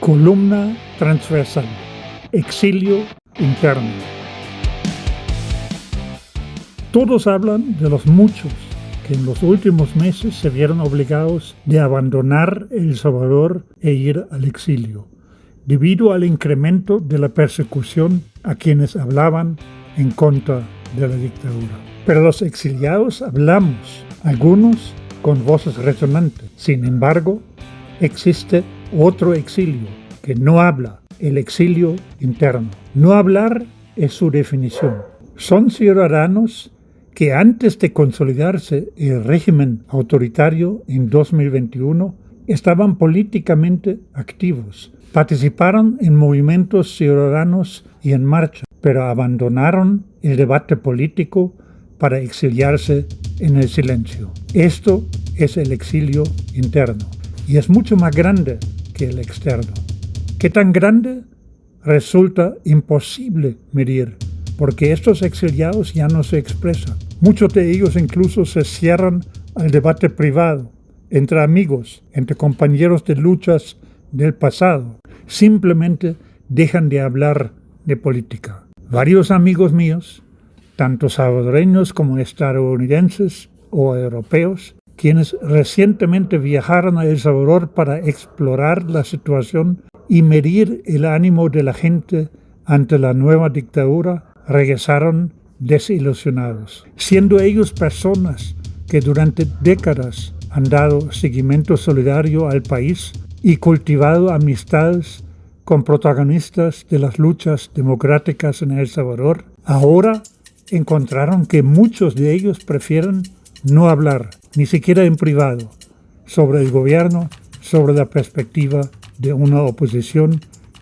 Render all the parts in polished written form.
Columna transversal. Exilio interno. Todos hablan de los muchos que en los últimos meses se vieron obligados de abandonar El Salvador e ir al exilio, debido al incremento de la persecución a quienes hablaban en contra de la dictadura. Pero los exiliados hablamos, algunos con voces resonantes. Sin embargo, existe otro exilio que no habla, el exilio interno. No hablar es su definición. Son ciudadanos que antes de consolidarse el régimen autoritario en 2021 estaban políticamente activos, participaron en movimientos ciudadanos y en marcha, pero abandonaron el debate político para exiliarse en el silencio. Esto es el exilio interno y es mucho más grande que el externo. ¿Qué tan grande? Resulta imposible medir, porque estos exiliados ya no se expresan. Muchos de ellos incluso se cierran al debate privado, entre amigos, entre compañeros de luchas del pasado. Simplemente dejan de hablar de política. Varios amigos míos, tanto salvadoreños como estadounidenses o europeos, quienes recientemente viajaron a El Salvador para explorar la situación y medir el ánimo de la gente ante la nueva dictadura, regresaron desilusionados, siendo ellos personas que durante décadas han dado seguimiento solidario al país y cultivado amistades con protagonistas de las luchas democráticas en El Salvador. Ahora encontraron que muchos de ellos prefieren no hablar, ni siquiera en privado, sobre el gobierno, sobre la perspectiva de una oposición,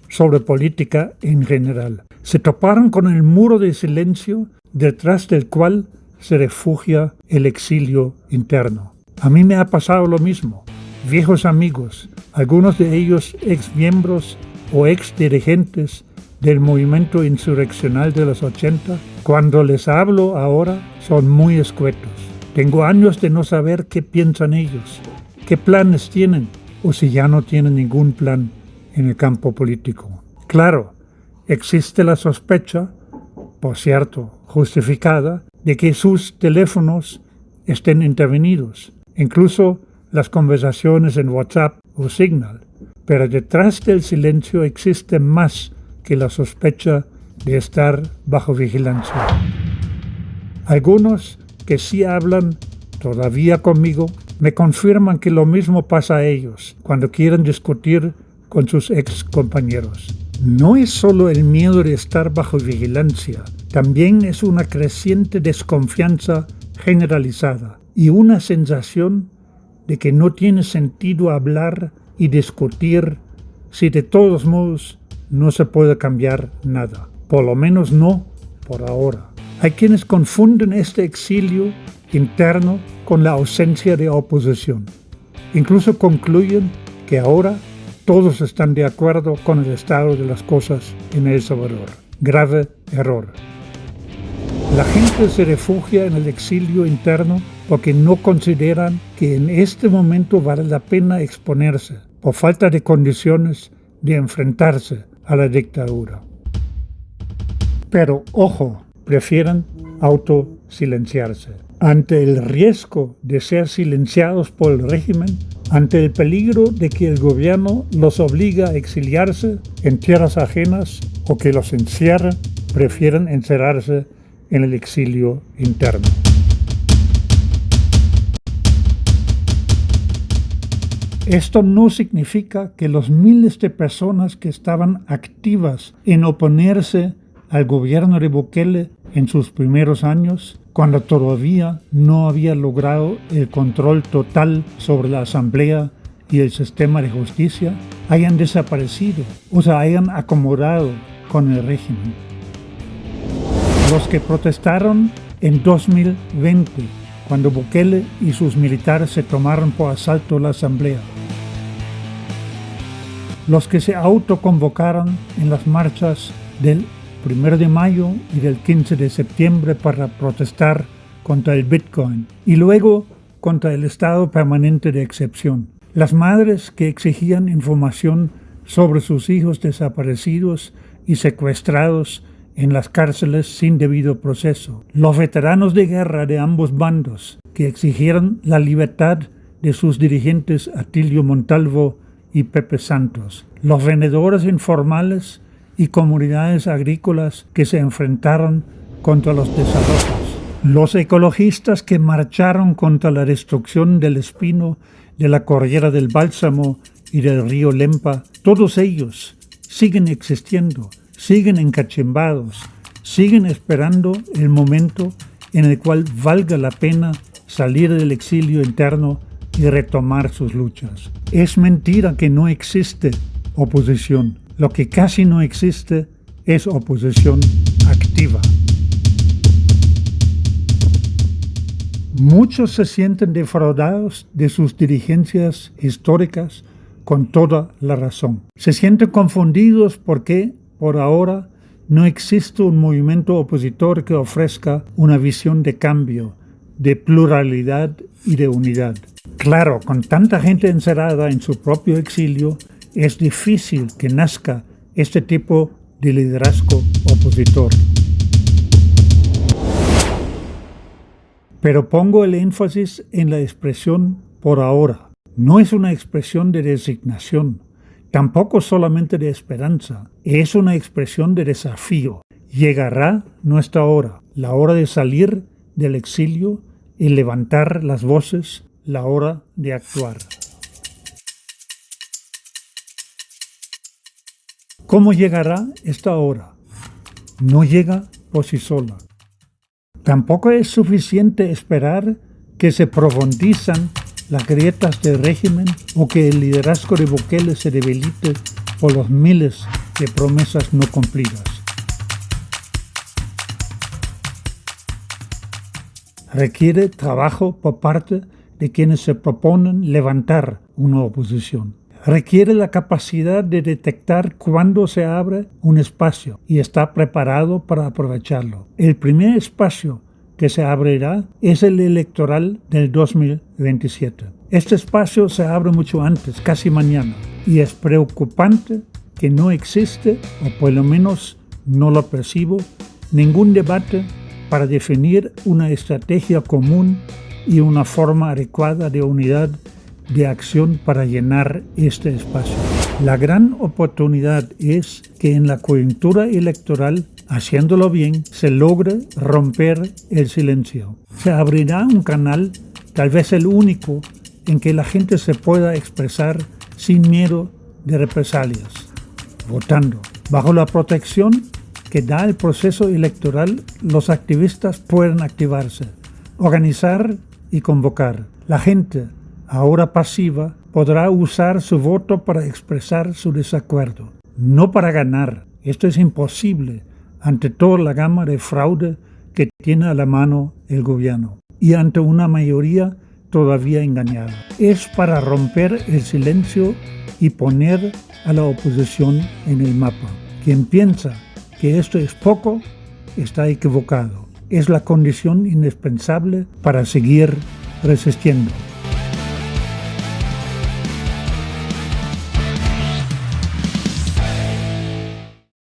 sobre política en general. Se toparon con el muro de silencio detrás del cual se refugia el exilio interno. A mí me ha pasado lo mismo. Viejos amigos, algunos de ellos exmiembros o exdirigentes del movimiento insurreccional de los 80, cuando les hablo ahora son muy escuetos. Tengo años de no saber qué piensan ellos, qué planes tienen o si ya no tienen ningún plan en el campo político. Claro, existe la sospecha, por cierto, justificada, de que sus teléfonos estén intervenidos, incluso las conversaciones en WhatsApp o Signal. Pero detrás del silencio existe más que la sospecha de estar bajo vigilancia. Algunos que sí hablan todavía conmigo me confirman que lo mismo pasa a ellos cuando quieren discutir con sus ex compañeros. No es solo el miedo de estar bajo vigilancia, también es una creciente desconfianza generalizada y una sensación de que no tiene sentido hablar y discutir si de todos modos no se puede cambiar nada, por lo menos no por ahora. Hay quienes confunden este exilio interno con la ausencia de oposición. Incluso concluyen que ahora todos están de acuerdo con el estado de las cosas en El Salvador. Grave error. La gente se refugia en el exilio interno porque no consideran que en este momento vale la pena exponerse, por falta de condiciones de enfrentarse a la dictadura. Pero, ojo, prefieren autosilenciarse. Ante el riesgo de ser silenciados por el régimen, ante el peligro de que el gobierno los obligue a exiliarse en tierras ajenas o que los encierre, prefieren encerrarse en el exilio interno. Esto no significa que los miles de personas que estaban activas en oponerse al gobierno de Bukele en sus primeros años, cuando todavía no había logrado el control total sobre la asamblea y el sistema de justicia, hayan desaparecido o se hayan acomodado con el régimen. Los que protestaron en 2020, cuando Bukele y sus militares se tomaron por asalto la asamblea. Los que se autoconvocaron en las marchas del 1 de mayo y del 15 de septiembre para protestar contra el Bitcoin y luego contra el estado permanente de excepción. Las madres que exigían información sobre sus hijos desaparecidos y secuestrados en las cárceles sin debido proceso. Los veteranos de guerra de ambos bandos que exigieron la libertad de sus dirigentes Atilio Montalvo y Pepe Santos. Los vendedores informales y comunidades agrícolas que se enfrentaron contra los desalojos. Los ecologistas que marcharon contra la destrucción del espino, de la Cordillera del Bálsamo y del río Lempa. Todos ellos siguen existiendo, siguen encachimbados, siguen esperando el momento en el cual valga la pena salir del exilio interno y retomar sus luchas. Es mentira que no existe oposición. Lo que casi no existe es oposición activa. Muchos se sienten defraudados de sus dirigencias históricas con toda la razón. Se sienten confundidos porque, por ahora, no existe un movimiento opositor que ofrezca una visión de cambio, de pluralidad y de unidad. Claro, con tanta gente encerrada en su propio exilio, es difícil que nazca este tipo de liderazgo opositor. Pero pongo el énfasis en la expresión por ahora. No es una expresión de resignación, tampoco solamente de esperanza. Es una expresión de desafío. Llegará nuestra hora, la hora de salir del exilio y levantar las voces, la hora de actuar. ¿Cómo llegará esta hora? No llega por sí sola. Tampoco es suficiente esperar que se profundizan las grietas del régimen o que el liderazgo de Bukele se debilite por los miles de promesas no cumplidas. Requiere trabajo por parte de quienes se proponen levantar una oposición. Requiere la capacidad de detectar cuándo se abre un espacio y está preparado para aprovecharlo. El primer espacio que se abrirá es el electoral del 2027. Este espacio se abre mucho antes, casi mañana, y es preocupante que no existe, o por lo menos no lo percibo, ningún debate para definir una estrategia común y una forma adecuada de unidad de acción para llenar este espacio. La gran oportunidad es que en la coyuntura electoral, haciéndolo bien, se logre romper el silencio. Se abrirá un canal, tal vez el único, en que la gente se pueda expresar sin miedo de represalias, votando. Bajo la protección que da el proceso electoral, los activistas pueden activarse, organizar y convocar. La gente, ahora pasiva, podrá usar su voto para expresar su desacuerdo, no para ganar. Esto es imposible ante toda la gama de fraude que tiene a la mano el gobierno y ante una mayoría todavía engañada. Es para romper el silencio y poner a la oposición en el mapa. Quien piensa que esto es poco, está equivocado. Es la condición indispensable para seguir resistiendo.